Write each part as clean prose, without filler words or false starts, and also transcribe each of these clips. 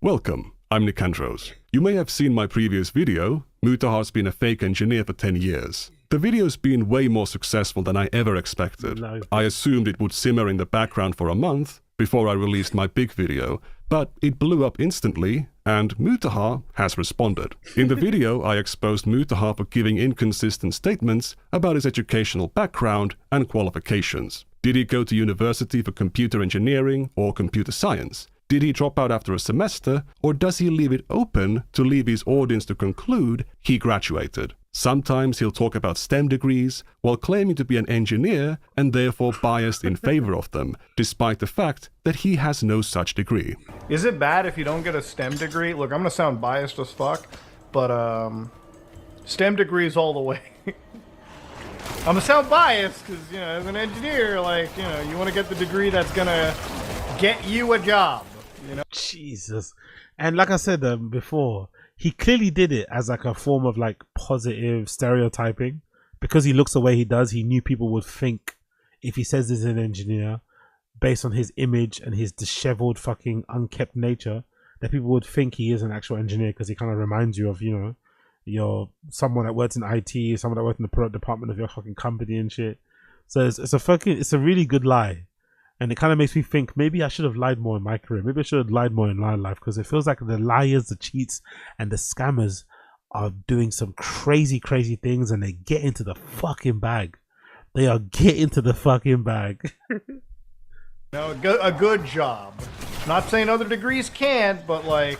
Welcome, I'm Negligence. You may have seen my previous video. Mutahar'S been a fake engineer for 10 years. The video's been way more successful than I ever expected. I assumed it would simmer in the background for a month before I released my big video, but it blew up instantly, and Mutahar has responded. In the video, I exposed Mutahar for giving inconsistent statements about his educational background and qualifications. Did he go to university for computer engineering or computer science? Did he drop out after a semester, or does he leave it open to leave his audience to conclude he graduated? Sometimes he'll talk about STEM degrees while claiming to be an engineer and therefore biased in favor of them, despite the fact that he has no such degree. Is it bad if you don't get a STEM degree? Look, I'm gonna sound biased as fuck, but STEM degrees all the way. I'm gonna sound biased because, you know, as an engineer, like, you know, you want to get the degree that's gonna get you a job. You know? Jesus. And like I said before, he clearly did it as like a form of like positive stereotyping. Because he looks the way he does, he knew people would think, if he says he's an engineer, based on his image and his disheveled fucking unkept nature, that people would think he is an actual engineer because he kind of reminds you of, you know, you're someone that works in IT, someone that works in the product department of your fucking company and shit. So it's a really good lie. And it kind of makes me think maybe I should have lied more in my career. Maybe I should have lied more in my life, because it feels like the liars, the cheats, and the scammers are doing some crazy, crazy things, and they get into the fucking bag. They are getting to the fucking bag. No, a good job. Not saying other degrees can't, but like,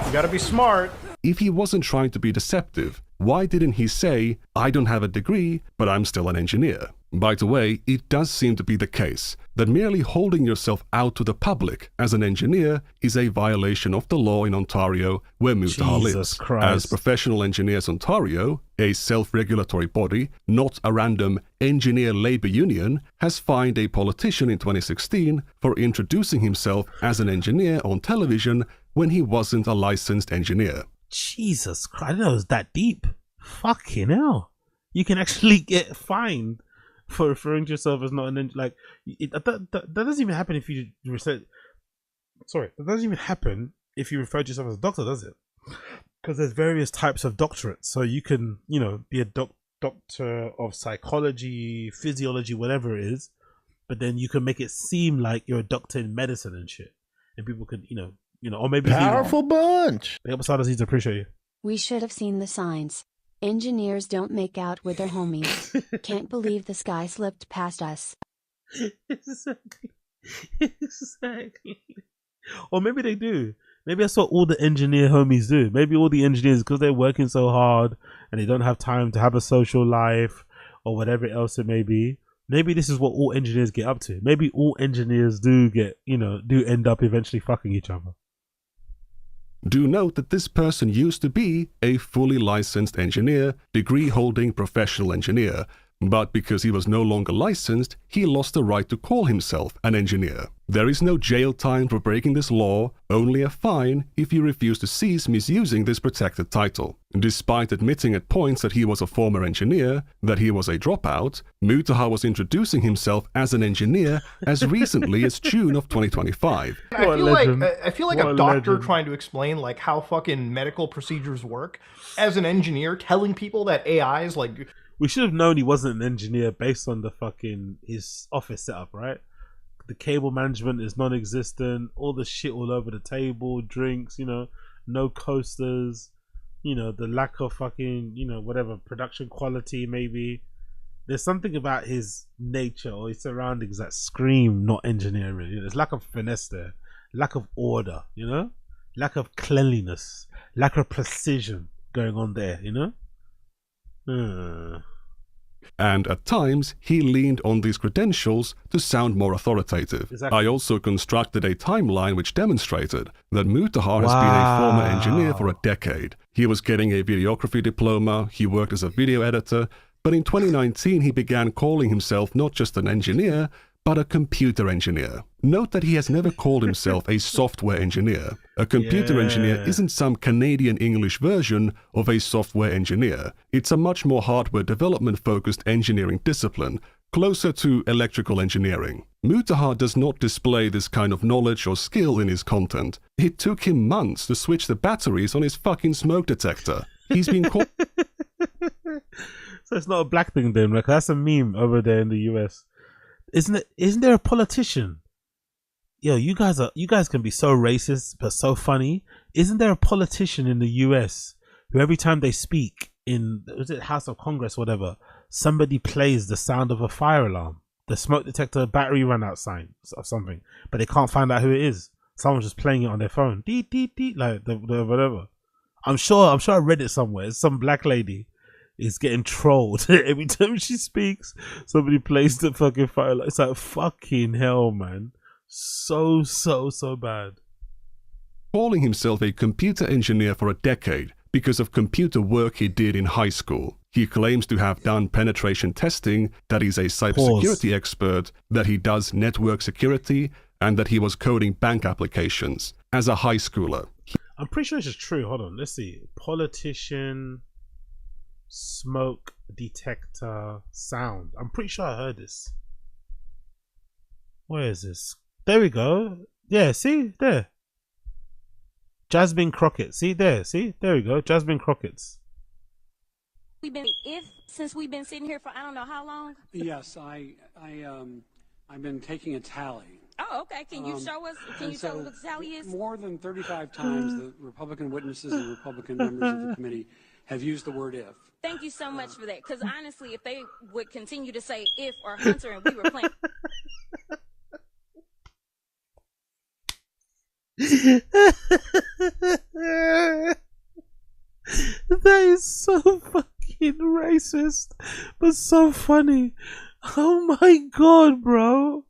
you gotta be smart. If he wasn't trying to be deceptive, why didn't he say, I don't have a degree, but I'm still an engineer? By the way, it does seem to be the case that merely holding yourself out to the public as an engineer is a violation of the law in Ontario where Mutahar lives. As Professional Engineers Ontario, a self-regulatory body, not a random engineer labour union, has fined a politician in 2016 for introducing himself as an engineer on television when he wasn't a licensed engineer. Jesus Christ, I didn't know it was that deep. Fucking hell. You can actually get fined for referring to yourself as not an engineer. Like, that doesn't even happen if you that doesn't even happen if you refer to yourself as a doctor, does it? Because there's various types of doctorates. So you can, you know, be a doctor of psychology, physiology, whatever it is, but then you can make it seem like you're a doctor in medicine and shit. And people could, you know, or maybe powerful bunch. The episode needs to appreciate you. We should have seen the signs. Engineers don't make out with their homies. Can't believe the sky slipped past us. Exactly. Or maybe they do. Maybe that's what all the engineer homies do. Maybe all the engineers, because they're working so hard and they don't have time to have a social life or whatever else it may be. Maybe this is what all engineers get up to. Maybe all engineers do end up eventually fucking each other. Do note that this person used to be a fully licensed engineer, degree-holding professional engineer, but because he was no longer licensed, he lost the right to call himself an engineer. There is no jail time for breaking this law, only a fine if you refuse to cease misusing this protected title. Despite admitting at points that he was a former engineer, that he was a dropout, Mutahar was introducing himself as an engineer as recently as June of 2025. I feel like a doctor trying to explain like how fucking medical procedures work as an engineer telling people that AI is like... We should have known he wasn't an engineer based on the fucking his office setup, right? The cable management is non-existent, all the shit all over the table, drinks, you know, no coasters, you know, the lack of fucking, you know, whatever, production quality maybe. There's something about his nature or his surroundings that scream not engineering. You know, there's lack of finesse there, lack of order, you know, lack of cleanliness, lack of precision going on there, you know? And at times, he leaned on these credentials to sound more authoritative. Exactly. I also constructed a timeline which demonstrated that Mutahar has been a former engineer for a decade. He was getting a videography diploma, he worked as a video editor, but in 2019 he began calling himself not just an engineer, but a computer engineer. Note that he has never called himself a software engineer. A computer engineer isn't some Canadian English version of a software engineer. It's a much more hardware development focused engineering discipline, closer to electrical engineering. Mutahar does not display this kind of knowledge or skill in his content. It took him months to switch the batteries on his fucking smoke detector. He's been caught. So it's not a black thing then, like that's a meme over there in the US. Isn't it? Isn't there a politician? Yo, you guys can be so racist but so funny. Isn't there a politician in the US who every time they speak in, was it House of Congress, whatever, somebody plays the sound of a fire alarm, the smoke detector battery run out sign or something, but they can't find out who it is. Someone's just playing it on their phone, deet deet deet, like the whatever. I'm sure I read it somewhere. Some black lady is getting trolled every time she speaks. Somebody plays the fucking fire alarm. It's like fucking hell, man. So bad. Calling himself a computer engineer for a decade because of computer work he did in high school. He claims to have done penetration testing, that he's a cybersecurity expert, that he does network security, and that he was coding bank applications as a high schooler. I'm pretty sure this is true. Hold on, let's see. Politician, smoke detector, sound. I'm pretty sure I heard this. Where is this? There we go. Yeah, see? There. Jasmine Crockett. See? There. See? There we go. Jasmine Crockett's. Since we've been sitting here for I don't know how long? Yes, I've been taking a tally. Oh, okay. Can you show us? Can you tell us what the tally is? More than 35 times the Republican witnesses and Republican members of the committee have used the word if. Thank you so much for that. Because honestly, if they would continue to say if or Hunter and we were playing. That is so fucking racist, but so funny. Oh my god, bro.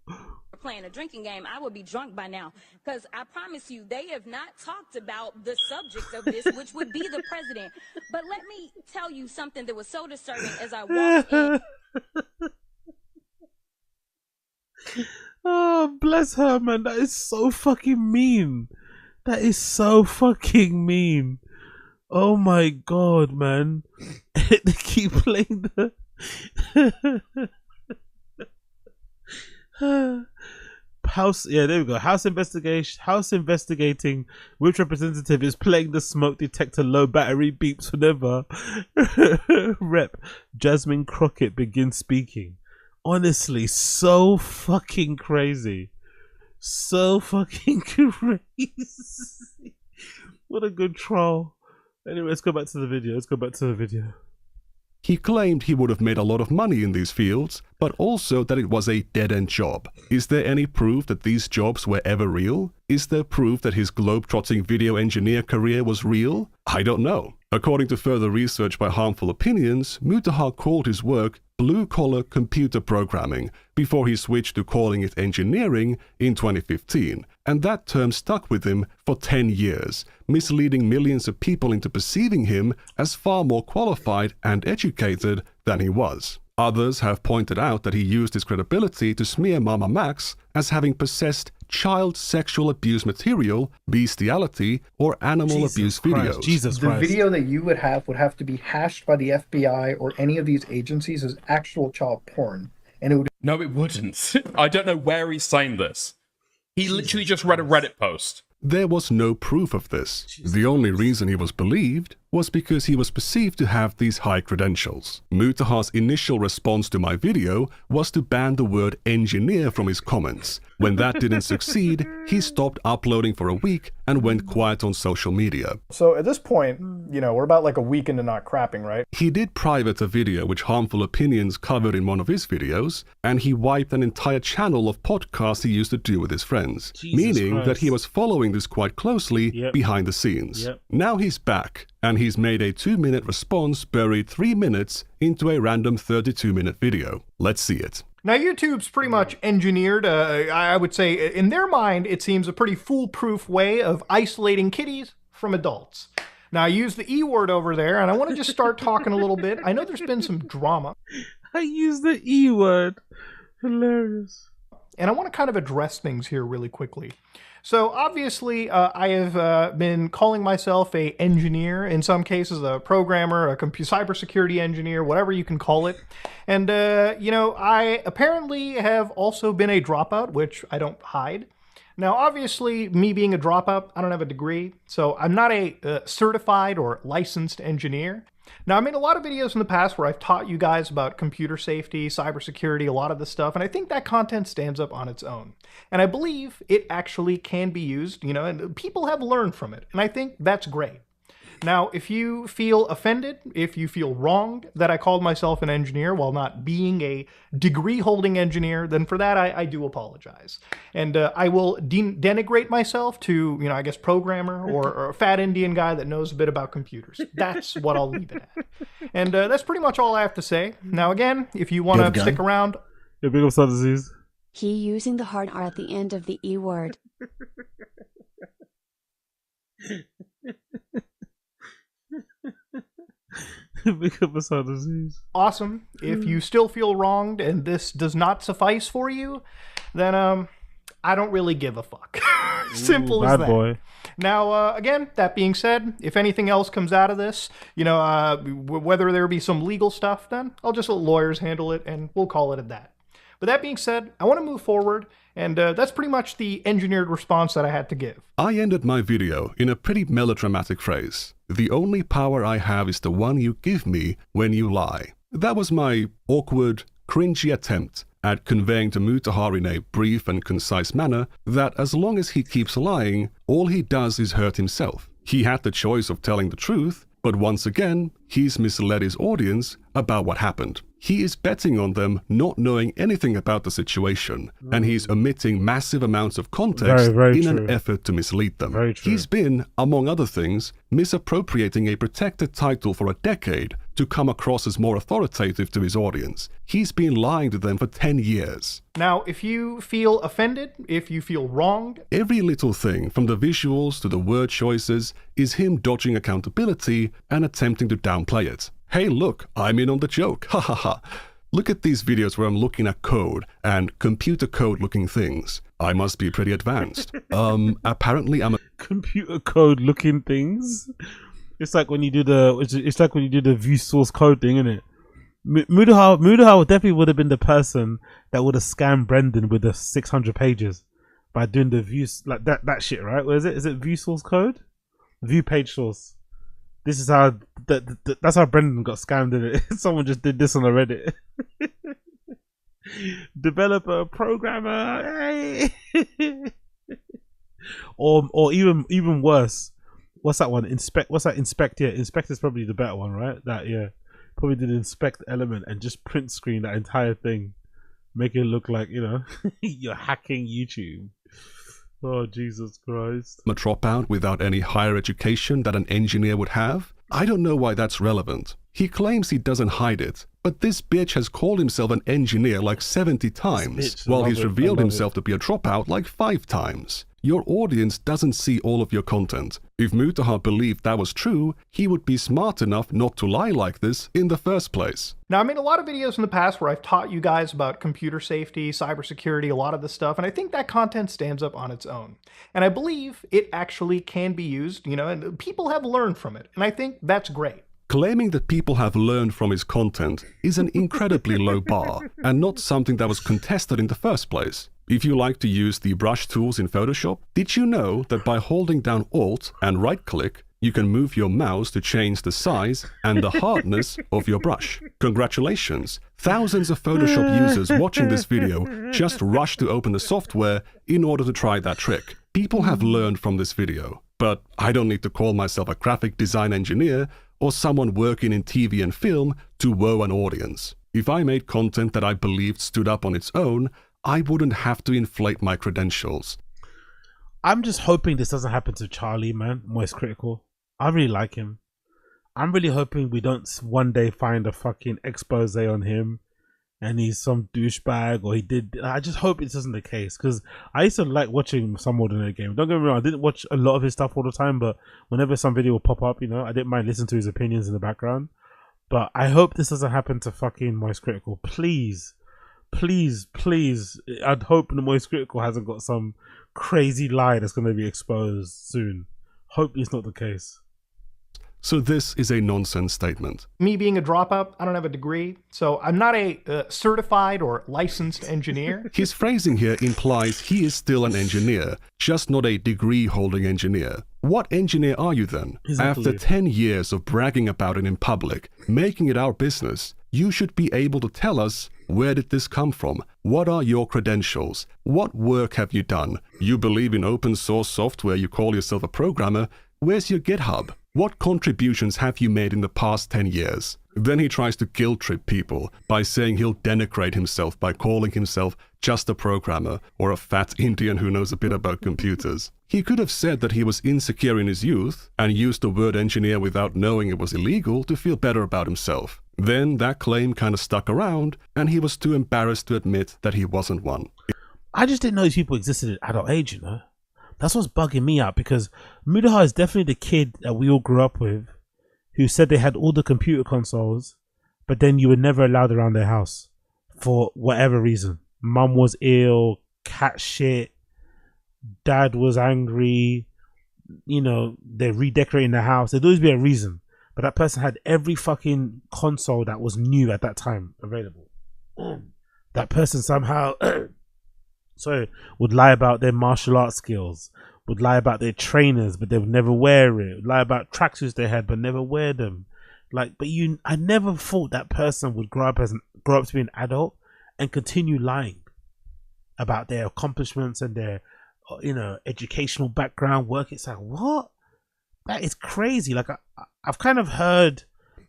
Playing a drinking game, I would be drunk by now. Because I promise you, they have not talked about the subject of this, which would be the president. But let me tell you something that was so disturbing as I walked in. Oh, bless her, man. That is so fucking mean. That is so fucking mean. Oh my god, man. They keep playing the House, yeah, there we go. House investigating which representative is playing the smoke detector low battery beeps whenever Rep Jasmine Crockett begins speaking. Honestly, so fucking crazy. So fucking crazy. What a good troll. Anyway, let's go back to the video. He claimed he would have made a lot of money in these fields, but also that it was a dead-end job. Is there any proof that these jobs were ever real? Is there proof that his globe-trotting video engineer career was real? I don't know. According to further research by Harmful Opinions, Mutahar called his work blue-collar computer programming before he switched to calling it engineering in 2015, and that term stuck with him for 10 years, misleading millions of people into perceiving him as far more qualified and educated than he was. Others have pointed out that he used his credibility to smear Mama Max as having possessed child sexual abuse material, bestiality, or animal abuse videos. Jesus Christ. The video that you would have to be hashed by the FBI or any of these agencies as actual child porn. And it would. No, it wouldn't. I don't know where he's saying this. He literally just read a Reddit post. There was no proof of this. The only reason he was believed was because he was perceived to have these high credentials. Mutahar's initial response to my video was to ban the word engineer from his comments. When that didn't succeed, he stopped uploading for a week and went quiet on social media. So at this point, you know, we're about like a week into not crapping, right? He did private a video which Harmful Opinions covered in one of his videos, and he wiped an entire channel of podcasts he used to do with his friends, meaning that he was following this quite closely behind the scenes. Now he's back, and he's made a 2-minute response buried 3 minutes into a random 32-minute video. Let's see it. Now, YouTube's pretty much engineered, I would say, in their mind, it seems a pretty foolproof way of isolating kiddies from adults. Now, I use the E word over there, and I want to just start talking a little bit. I know there's been some drama. I use the E word. Hilarious. And I want to kind of address things here really quickly. So obviously, I have been calling myself a engineer, in some cases a programmer, a cybersecurity engineer, whatever you can call it. And, you know, I apparently have also been a dropout, which I don't hide. Now, obviously, me being a dropout, I don't have a degree, so I'm not a certified or licensed engineer. Now, I made a lot of videos in the past where I've taught you guys about computer safety, cybersecurity, a lot of this stuff, and I think that content stands up on its own. And I believe it actually can be used, you know, and people have learned from it, and I think that's great. Now, if you feel offended, if you feel wronged that I called myself an engineer while not being a degree-holding engineer, then for that I do apologize. And I will denigrate myself to, you know, I guess programmer or a fat Indian guy that knows a bit about computers. That's what I'll leave it at. And that's pretty much all I have to say. Now, again, if you want to stick around... Yeah, big up Sun Disease. He using the hard R at the end of the E word. Awesome. If you still feel wronged and this does not suffice for you, then I don't really give a fuck. Simple as that. Boy. Now, again, that being said, if anything else comes out of this, you know, whether there be some legal stuff, then I'll just let lawyers handle it and we'll call it at that. But that being said, I want to move forward, and that's pretty much the engineered response that I had to give. I ended my video in a pretty melodramatic phrase. The only power I have is the one you give me when you lie. That was my awkward, cringy attempt at conveying to Mutahar in a brief and concise manner that as long as he keeps lying, all he does is hurt himself. He had the choice of telling the truth, but once again, he's misled his audience about what happened. He is betting on them not knowing anything about the situation, and he's omitting massive amounts of context in an effort to mislead them. He's been, among other things, misappropriating a protected title for a decade to come across as more authoritative to his audience. He's been lying to them for 10 years. Now, if you feel offended, if you feel wronged... Every little thing, from the visuals to the word choices, is him dodging accountability and attempting to downplay it. Hey, look, I'm in on the joke, ha ha ha. Look at these videos where I'm looking at code and computer code looking things. I must be pretty advanced. Apparently I'm a... Computer code looking things? It's like when you do the view source code thing, isn't it? Mutahar definitely would have been the person that would have scammed Brendan with the 600 pages by doing the views, like that shit, right? What is it? Is it view source code? View page source. This is how that's how Brendan got scammed, in it. Someone just did this on the Reddit. Developer, programmer, hey. or even worse. What's that one? What's that? Inspect. Yeah, inspect is probably the better one, right? That, yeah, probably did inspect element and just print screen that entire thing, make it look like, you know, you're hacking YouTube. Oh, Jesus Christ. A dropout without any higher education that an engineer would have? I don't know why that's relevant. He claims he doesn't hide it, but this bitch has called himself an engineer like 70 times, while he's revealed himself to be a dropout like 5 times. Your audience doesn't see all of your content. If Mutahar believed that was true, he would be smart enough not to lie like this in the first place. Now, I made a lot of videos in the past where I've taught you guys about computer safety, cybersecurity, a lot of this stuff, and I think that content stands up on its own. And I believe it actually can be used, you know, and people have learned from it, and I think that's great. Claiming that people have learned from his content is an incredibly low bar, and not something that was contested in the first place. If you like to use the brush tools in Photoshop, did you know that by holding down Alt and right-click, you can move your mouse to change the size and the hardness of your brush? Congratulations! Thousands of Photoshop users watching this video just rushed to open the software in order to try that trick. People have learned from this video, but I don't need to call myself a graphic design engineer or someone working in TV and film to woo an audience. If I made content that I believed stood up on its own, I wouldn't have to inflate my credentials. I'm just hoping this doesn't happen to Charlie, man. Moist Critical. I really like him. I'm really hoping we don't one day find a fucking expose on him and he's some douchebag, or he did. I just hope it isn't the case, because I used to like watching some Ordinary Game. Don't get me wrong, I didn't watch a lot of his stuff all the time, but whenever some video would pop up, you know, I didn't mind listening to his opinions in the background. But I hope this doesn't happen to fucking Moist Critical. Please. please, please, I'd hope the Moist Critical hasn't got some crazy lie that's going to be exposed soon. Hope it's not the case. So this is a nonsense statement. Me being a dropout, I don't have a degree, so I'm not a certified or licensed engineer. His phrasing here implies he is still an engineer, just not a degree-holding engineer. What engineer are you then? Exactly. After 10 years of bragging about it in public, making it our business, you should be able to tell us, where did this come from? What are your credentials? What work have you done? You believe in open source software, you call yourself a programmer. Where's your GitHub? What contributions have you made in the past 10 years? Then he tries to guilt trip people by saying he'll denigrate himself by calling himself just a programmer or a fat Indian who knows a bit about computers. He could have said that he was insecure in his youth and used the word engineer without knowing it was illegal to feel better about himself. Then that claim kind of stuck around and he was too embarrassed to admit that he wasn't one. I just didn't know these people existed at adult age, you know? That's what's bugging me out, because Mutahar is definitely the kid that we all grew up with who said they had all the computer consoles, but then you were never allowed around their house for whatever reason. Mum was ill, cat shit, dad was angry, you know, they're redecorating the house. There'd always be a reason. But that person had every fucking console that was new at that time available. That person somehow would lie about their martial arts skills, would lie about their trainers, but they would never wear it, would lie about tracksuits they had, but never wear them. I never thought that person would grow up to be an adult and continue lying about their accomplishments and their, educational background, work. It's like, what? That is crazy. Like, I've kind of heard,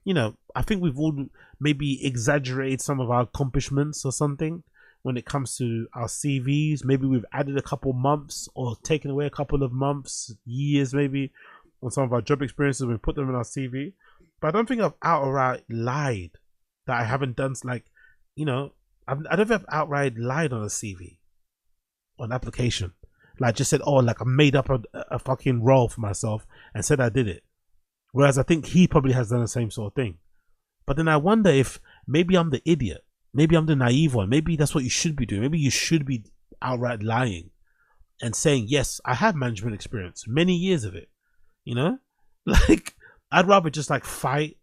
I think we've all maybe exaggerated some of our accomplishments or something when it comes to our CVs. Maybe we've added a couple months or taken away a couple of months, years maybe, on some of our job experiences. We put them in our CV. But I don't think I've outright lied that I haven't done, I don't think I've outright lied on a CV, on application. Like, just said, I made up a fucking role for myself and said I did it. Whereas I think he probably has done the same sort of thing. But then I wonder if maybe I'm the idiot. Maybe I'm the naive one. Maybe that's what you should be doing. Maybe you should be outright lying and saying, yes, I have management experience, many years of it. Like, I'd rather just fight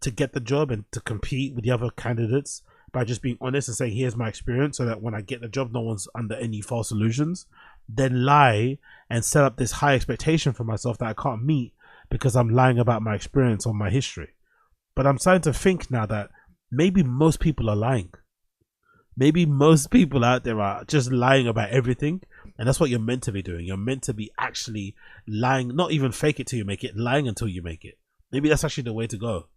to get the job and to compete with the other candidates by just being honest and saying, here's my experience, so that when I get the job, no one's under any false illusions, then lie and set up this high expectation for myself that I can't meet because I'm lying about my experience or my history. But I'm starting to think now that maybe most people are lying. Maybe most people out there are just lying about everything. And that's what you're meant to be doing. You're meant to be actually lying, not even fake it till you make it, lying until you make it. Maybe that's actually the way to go.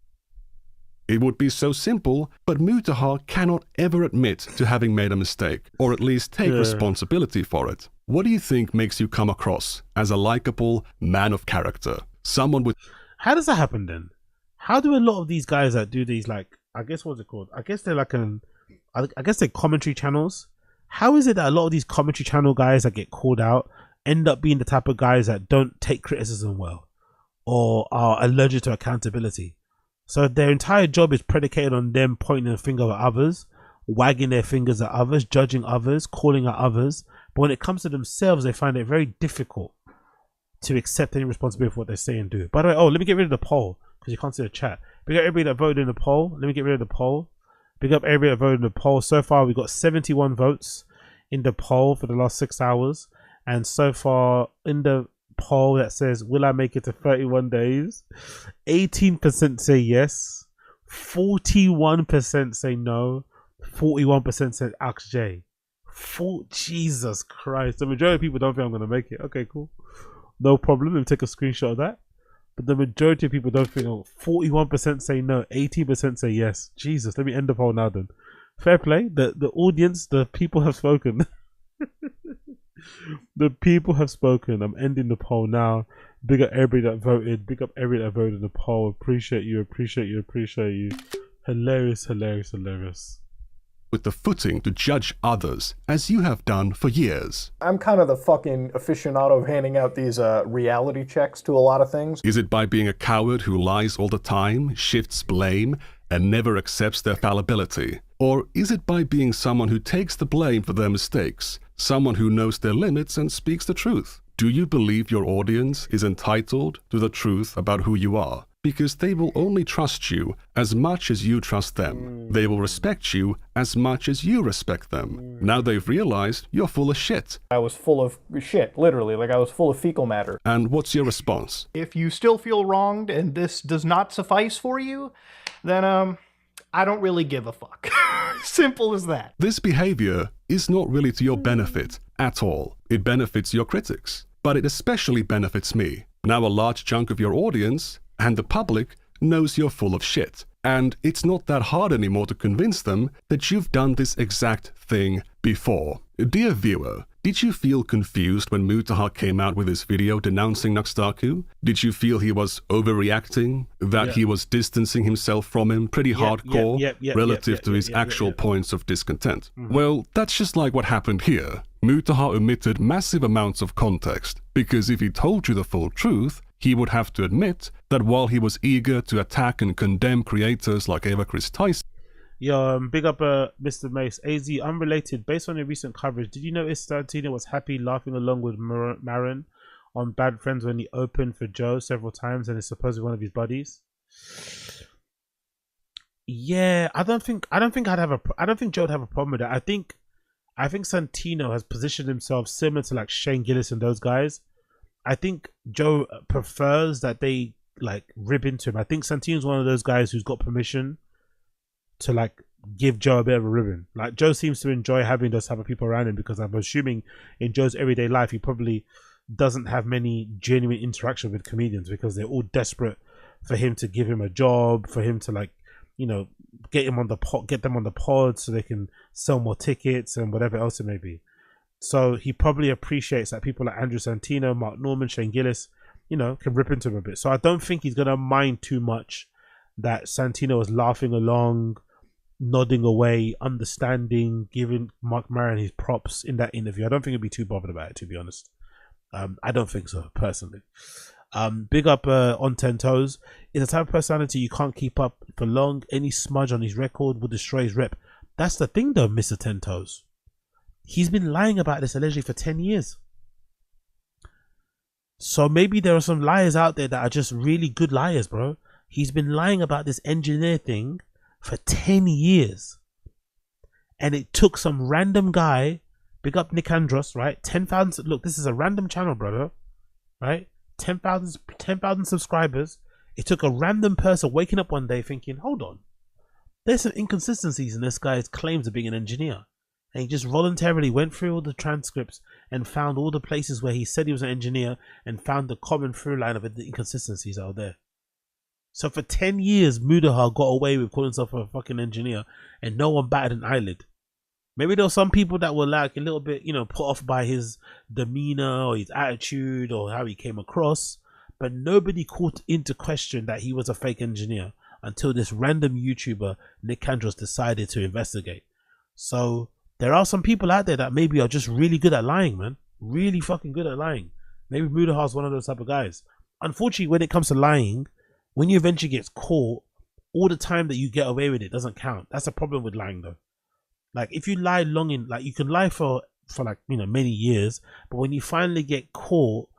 It would be so simple, but Mutahar cannot ever admit to having made a mistake, or at least take responsibility for it. What do you think makes you come across as a likable man of character? Someone with... How does that happen then? How do a lot of these guys that do these, what's it called? I guess they're I guess they're commentary channels. How is it that a lot of these commentary channel guys that get called out end up being the type of guys that don't take criticism well or are allergic to accountability? So their entire job is predicated on them pointing a finger at others, wagging their fingers at others, judging others, calling out others. But when it comes to themselves, they find it very difficult to accept any responsibility for what they say and do. By the way, let me get rid of the poll because you can't see the chat. Big up everybody that voted in the poll. Let me get rid of the poll. Big up everybody that voted in the poll. So far, we got 71 votes in the poll for the last 6 hours. And so far, in the poll that says, will I make it to 31 days? 18% say yes. 41% say no. 41% said Ask J. Jesus Christ. The majority of people don't think I'm going to make it. Okay, cool. No problem. Let me take a screenshot of that. But the majority of people don't think, 41% say no, 18% say yes. Jesus, let me end the poll now then. Fair play. The audience, the people have spoken. The people have spoken. I'm ending the poll now. Big up everybody that voted. Big up everybody that voted in the poll. Appreciate you. Hilarious. with the footing to judge others as you have done for years? I'm kind of the fucking aficionado of handing out these reality checks to a lot of things. Is it by being a coward who lies all the time, shifts blame, and never accepts their fallibility? Or is it by being someone who takes the blame for their mistakes, someone who knows their limits and speaks the truth? Do you believe your audience is entitled to the truth about who you are? Because they will only trust you as much as you trust them. They will respect you as much as you respect them. Now they've realized you're full of shit. I was full of shit, literally, like I was full of fecal matter. And what's your response? If you still feel wronged and this does not suffice for you, then I don't really give a fuck. Simple as that. This behavior is not really to your benefit at all. It benefits your critics, but it especially benefits me. Now a large chunk of your audience and the public knows you're full of shit. And it's not that hard anymore to convince them that you've done this exact thing before. Dear viewer, did you feel confused when Mutahar came out with his video denouncing Nuxtaku? Did you feel he was overreacting? That he was distancing himself from him pretty hardcore relative to his actual points of discontent? Well, that's just like what happened here. Mutahar omitted massive amounts of context, because if he told you the full truth, he would have to admit that while he was eager to attack and condemn creators like Eva Chris Tyson. Yo, big up Mr. Mace. AZ, unrelated, based on your recent coverage, did you notice Santino was happy laughing along with Marin on Bad Friends when he opened for Joe several times and is supposedly one of his buddies? Yeah, I don't think Joe would have a problem with that. I think Santino has positioned himself similar to like Shane Gillis and those guys. I think Joe prefers that they like rib into him. I think Santino's one of those guys who's got permission to like give Joe a bit of a ribbon. Like Joe seems to enjoy having those type of people around him, because I'm assuming in Joe's everyday life he probably doesn't have many genuine interaction with comedians, because they're all desperate for him to give him a job, for him to like, you know, get them on the pod so they can sell more tickets and whatever else it may be. So he probably appreciates that people like Andrew Santino, Mark Norman, Shane Gillis, you know, can rip into him a bit. So I don't think he's going to mind too much that Santino is laughing along, nodding away, understanding, giving Mark Maron his props in that interview. I don't think he'd be too bothered about it, to be honest. I don't think so, personally. Big up on 10 Toes. Is a type of personality you can't keep up for long. Any smudge on his record will destroy his rep. That's the thing though, Mr. 10 Toes. He's been lying about this allegedly for 10 years. So maybe there are some liars out there that are just really good liars, bro. He's been lying about this engineer thing for 10 years. And it took some random guy, big up Nick Andros, right? 10,000, look, this is a random channel, brother, right? 10,000 subscribers. It took a random person waking up one day thinking, hold on, there's some inconsistencies in this guy's claims of being an engineer. And he just voluntarily went through all the transcripts and found all the places where he said he was an engineer and found the common through line of the inconsistencies out there. So for 10 years, Mutahar got away with calling himself a fucking engineer and no one batted an eyelid. Maybe there were some people that were like a little bit, you know, put off by his demeanor or his attitude or how he came across, but nobody called into question that he was a fake engineer until this random YouTuber, Nick Andros, decided to investigate. So there are some people out there that maybe are just really good at lying, man. Really fucking good at lying. Maybe Mutahar's one of those type of guys. Unfortunately, when it comes to lying, when you eventually get caught, all the time that you get away with it doesn't count. That's a problem with lying, though. Like, if you lie long in, like, you can lie for like, you know, many years, but when you finally get caught,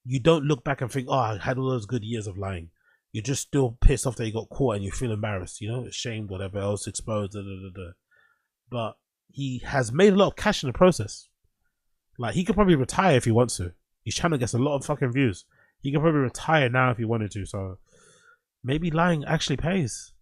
you don't look back and think, oh, I had all those good years of lying. You're just still pissed off that you got caught and you feel embarrassed, you know, ashamed, whatever else, exposed, But he has made a lot of cash in the process. Like, he could probably retire if he wants to. His channel gets a lot of fucking views. He could probably retire now if he wanted to. So maybe lying actually pays.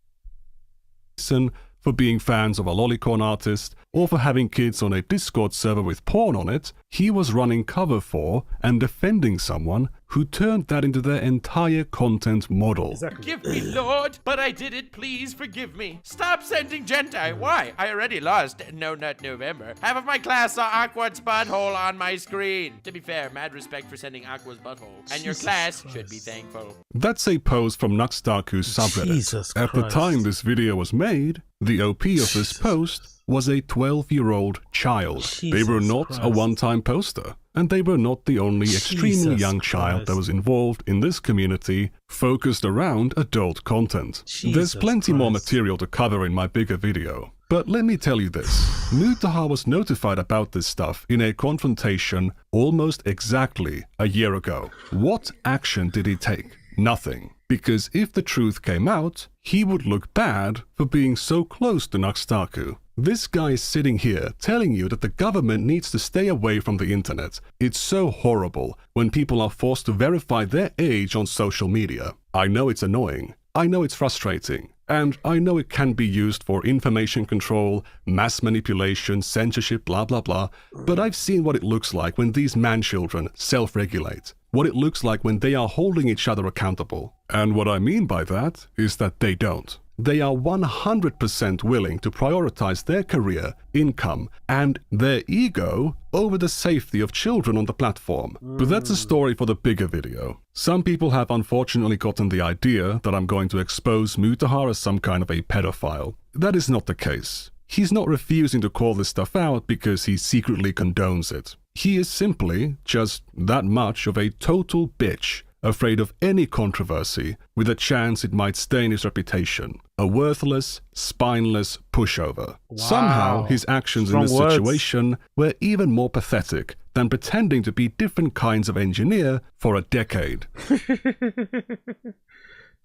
For being fans of a lolicon artist, or for having kids on a Discord server with porn on it, he was running cover for and defending someone who turned that into their entire content model. Exactly. Forgive me, Lord, but I did it. Please forgive me. Stop sending Gentai. Why? I already lost No Nut November. Half of my class saw Aqua's butthole on my screen. To be fair, mad respect for sending Aqua's butthole. And your class should be thankful. That's a post from Nuxtaku's subreddit. Jesus At the Christ. time this video was made, the OP of this post was a 12-year-old child. They were Jesus not a Christ. one-time poster, and they were not the only extremely Jesus young child that Christ. was involved in this community focused around adult content. There's Jesus plenty more Christ. material to cover in my bigger video. But let me tell you this, Mutahar was notified about this stuff in a confrontation almost exactly a year ago. What action did he take? Nothing. Because if the truth came out, he would look bad for being so close to Nuxtaku. This guy is sitting here telling you that the government needs to stay away from the internet. It's so horrible when people are forced to verify their age on social media. I know it's annoying. I know it's frustrating. And I know it can be used for information control, mass manipulation, censorship, blah blah blah. But I've seen what it looks like when these man-children self-regulate. What it looks like when they are holding each other accountable. And what I mean by that is that they don't. They are 100% willing to prioritize their career, income, and their ego over the safety of children on the platform. But that's a story for the bigger video. Some people have unfortunately gotten the idea that I'm going to expose Mutahar as some kind of a pedophile. That is not the case. He's not refusing to call this stuff out because he secretly condones it. He is simply just that much of a total bitch, afraid of any controversy, with a chance it might stain his reputation. A worthless, spineless pushover. Wow. Somehow, his actions in Strong this words. situation were even more pathetic than pretending to be different kinds of engineer for a decade.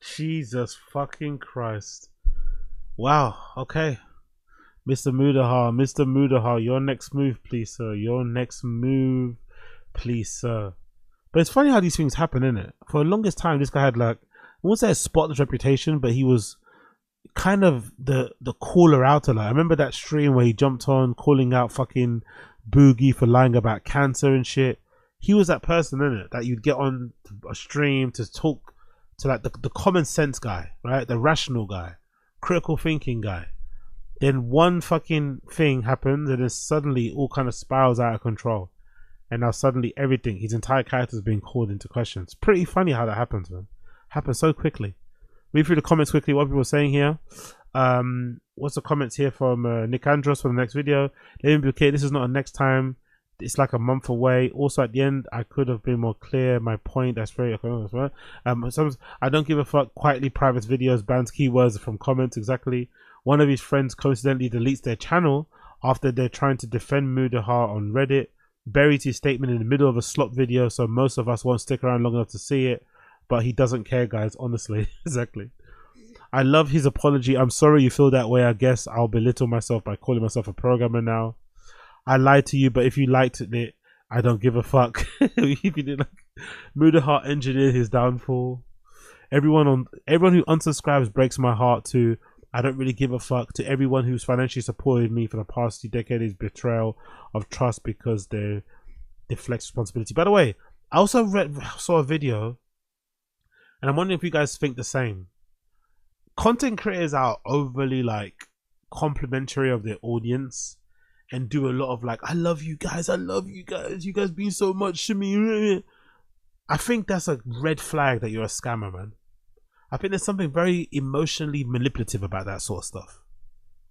Jesus fucking Christ. Wow, okay. Mr. Mutahar, your next move, please, sir. Your next move, please, sir. But it's funny how these things happen, isn't it? For the longest time, this guy had like, I won't say a spotless reputation, but he was kind of the caller outer. Like, I remember that stream where he jumped on calling out fucking Boogie for lying about cancer and shit. He was that person, isn't it? That you'd get on a stream to talk to, like the common sense guy, right? The rational guy, critical thinking guy. Then one fucking thing happens and then suddenly all kind of spirals out of control. And now suddenly everything, his entire character is being called into question. It's pretty funny how that happens, man. Happens so quickly. Read through the comments quickly, what people are saying here. What's the comments here from Nick Andros for the next video? Let me be clear, this is not a next time. It's like a month away. Also at the end, I could have been more clear. My point, that's very okay. I don't give a fuck. Quietly private videos, bans keywords from comments, exactly. One of his friends coincidentally deletes their channel after they're trying to defend Mutahar on Reddit. Buried his statement in the middle of a slop video, so most of us won't stick around long enough to see it. But he doesn't care, guys, honestly. Exactly. I love his apology. I'm sorry you feel that way. I guess I'll belittle myself by calling myself a programmer now. I lied to you, but if you liked it, I don't give a fuck. If you didn't like, Mutahar engineered his downfall. Everyone who unsubscribes breaks my heart too. I don't really give a fuck. To everyone who's financially supported me for the past 2 decades, betrayal of trust because they deflect responsibility. By the way, I also saw a video, and I'm wondering if you guys think the same. Content creators are overly like complimentary of their audience and do a lot of like, I love you guys, you guys mean so much to me. I think that's a red flag that you're a scammer, man. I think there's something very emotionally manipulative about that sort of stuff.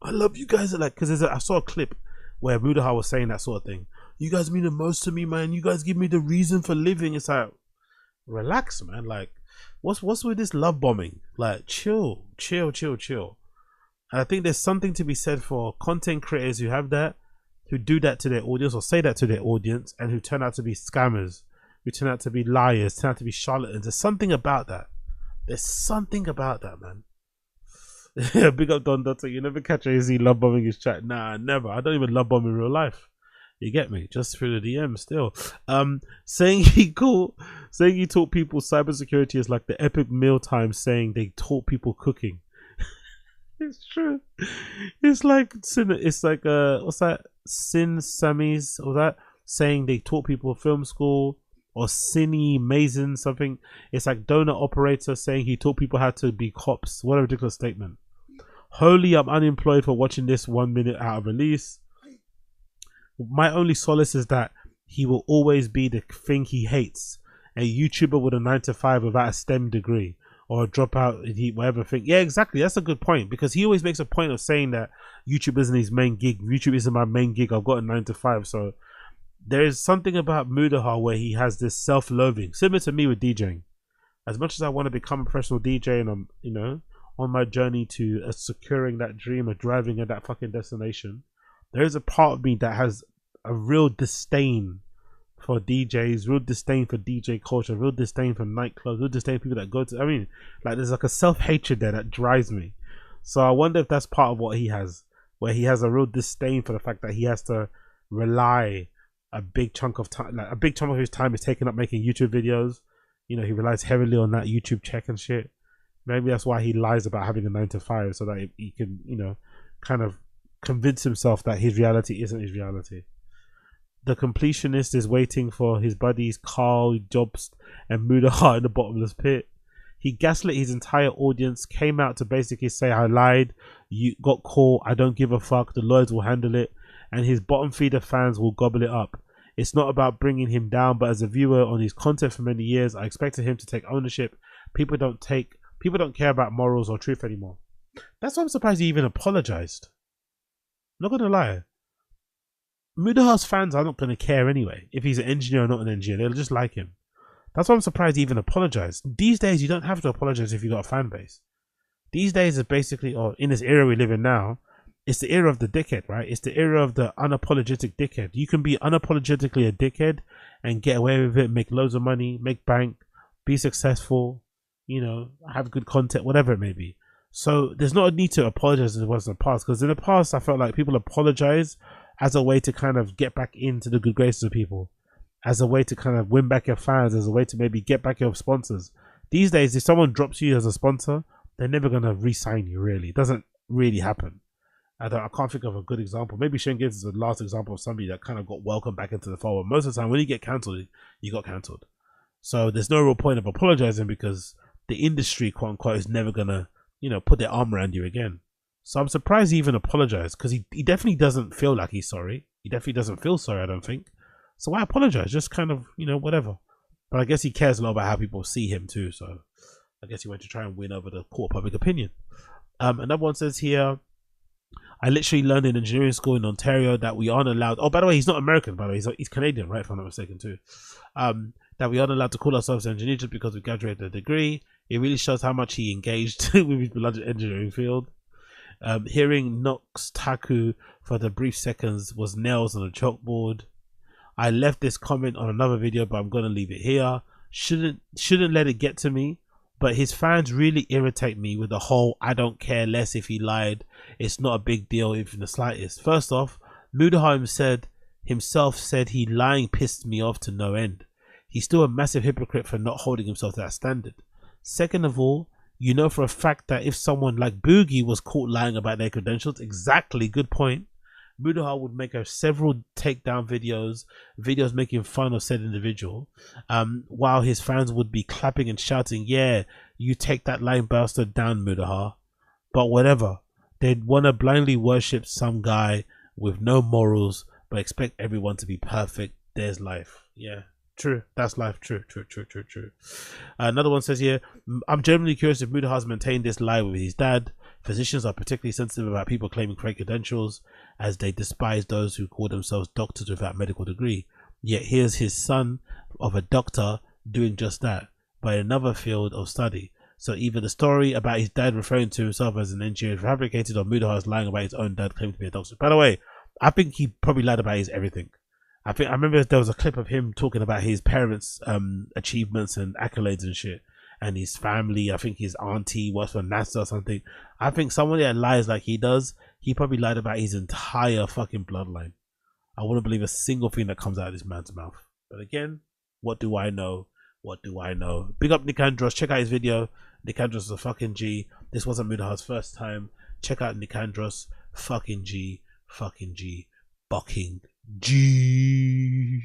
I love you guys, like, because I saw a clip where Mutahar was saying that sort of thing. You guys mean the most to me, man. You guys give me the reason for living. It's like, relax, man. Like, what's with this love bombing? Like, chill. And I think there's something to be said for content creators who have that, who do that to their audience or say that to their audience, and who turn out to be scammers, who turn out to be liars, turn out to be charlatans. There's something about that. There's something about that, man. Big up Don Dotto. You never catch AZ love bombing his chat. Nah, never. I don't even love bomb in real life. You get me? Just through the DM still. Saying he taught people cybersecurity is like the epic mealtime saying they taught people cooking. It's true. It's like what's that? Sin Sammy's or that saying they taught people film school or Cine Mason something. It's like donor operator saying he taught people how to be cops. What a ridiculous statement. Holy, I'm unemployed for watching this 1 minute out of release. My only solace is that he will always be the thing he hates. A YouTuber with a 9 to 5 without a STEM degree or a dropout, whatever thing. Yeah, exactly. That's a good point, because he always makes a point of saying that YouTube isn't his main gig. YouTube isn't my main gig. I've got a 9 to 5. So there is something about Mutahar where he has this self-loathing, similar to me with DJing. As much as I want to become a professional DJ and I'm, you know, on my journey to securing that dream of driving at that fucking destination, there is a part of me that has a real disdain for DJs, real disdain for DJ culture, real disdain for nightclubs, real disdain for people that go to, I mean, like there's like a self-hatred there that drives me. So I wonder if that's part of what he has, where he has a real disdain for the fact that he has to rely a big chunk of time, like a big chunk of his time is taken up making YouTube videos. You know, he relies heavily on that YouTube check and shit. Maybe that's why he lies about having a 9 to 5, so that he can, you know, kind of convince himself that his reality isn't his reality. The completionist is waiting for his buddies Carl, Jobst, and Mutahar in the bottomless pit. He gaslit his entire audience, came out to basically say, I lied, you got caught, I don't give a fuck, the lawyers will handle it, and his bottom feeder fans will gobble it up. It's not about bringing him down, but as a viewer on his content for many years, I expected him to take ownership. People don't care about morals or truth anymore. That's why I'm surprised he even apologized. I'm not gonna lie. Mutahar'S fans are not going to care anyway if he's an engineer or not an engineer. They'll just like him. That's why I'm surprised he even apologized. These days, you don't have to apologize if you got a fan base. These days is basically, or in this era we live in now, it's the era of the dickhead, right? It's the era of the unapologetic dickhead. You can be unapologetically a dickhead and get away with it, make loads of money, make bank, be successful, you know, have good content, whatever it may be. So there's not a need to apologize as it was in the past, because in the past I felt like people apologize as a way to kind of get back into the good graces of people, as a way to kind of win back your fans, as a way to maybe get back your sponsors. These days, if someone drops you as a sponsor, they're never going to re-sign you, really. It doesn't really happen. I can't think of a good example. Maybe Shane Gibbs is the last example of somebody that kind of got welcomed back into the fold. Most of the time, when you get cancelled, you got cancelled. So there's no real point of apologizing, because the industry, quote unquote, is never going to, you know, put their arm around you again. So I'm surprised he even apologized, because he definitely doesn't feel like he's sorry. He definitely doesn't feel sorry, I don't think. So why apologize? Just kind of, you know, whatever. But I guess he cares a lot about how people see him too. So I guess he went to try and win over the court of public opinion. Another one says here, I literally learned in engineering school in Ontario that we aren't allowed. Oh, by the way, he's not American, by the way. He's Canadian, right? If I'm not mistaken too. That we aren't allowed to call ourselves engineers just because we graduated a degree. It really shows how much he engaged with his beloved engineering field. Hearing Nox Taku for the brief seconds was nails on a chalkboard. I left this comment on another video, but I'm gonna leave it here. Shouldn't let it get to me, but his fans really irritate me with the whole I don't care less if he lied. It's not a big deal even the slightest. First off, Mutahar himself said he lying pissed me off to no end. He's still a massive hypocrite for not holding himself to that standard. Second of all, you know for a fact that if someone like Boogie was caught lying about their credentials, exactly, good point, Mutahar would make several takedown videos making fun of said individual, while his fans would be clapping and shouting, yeah, you take that lying bastard down, Mutahar. But whatever, they'd want to blindly worship some guy with no morals, but expect everyone to be perfect. There's life. Yeah. True, that's life. True. Another one says here, I'm genuinely curious if Mutahar'S maintained this lie with his dad. Physicians are particularly sensitive about people claiming fake credentials, as they despise those who call themselves doctors without medical degree. Yet here's his son of a doctor doing just that, but in another field of study. So either the story about his dad referring to himself as an engineer is fabricated, or Mutahar'S lying about his own dad claiming to be a doctor. By the way, I think he probably lied about his everything. I remember there was a clip of him talking about his parents' achievements and accolades and shit, and his family. I think his auntie works for NASA or something. I think someone that lies like he does, he probably lied about his entire fucking bloodline. I wouldn't believe a single thing that comes out of this man's mouth. But again, what do I know? What do I know? Big up Nicandros. Check out his video. Nicandros is a fucking G. This wasn't Mutahar'S first time. Check out Nicandros. Fucking G. Fucking G. Fucking G.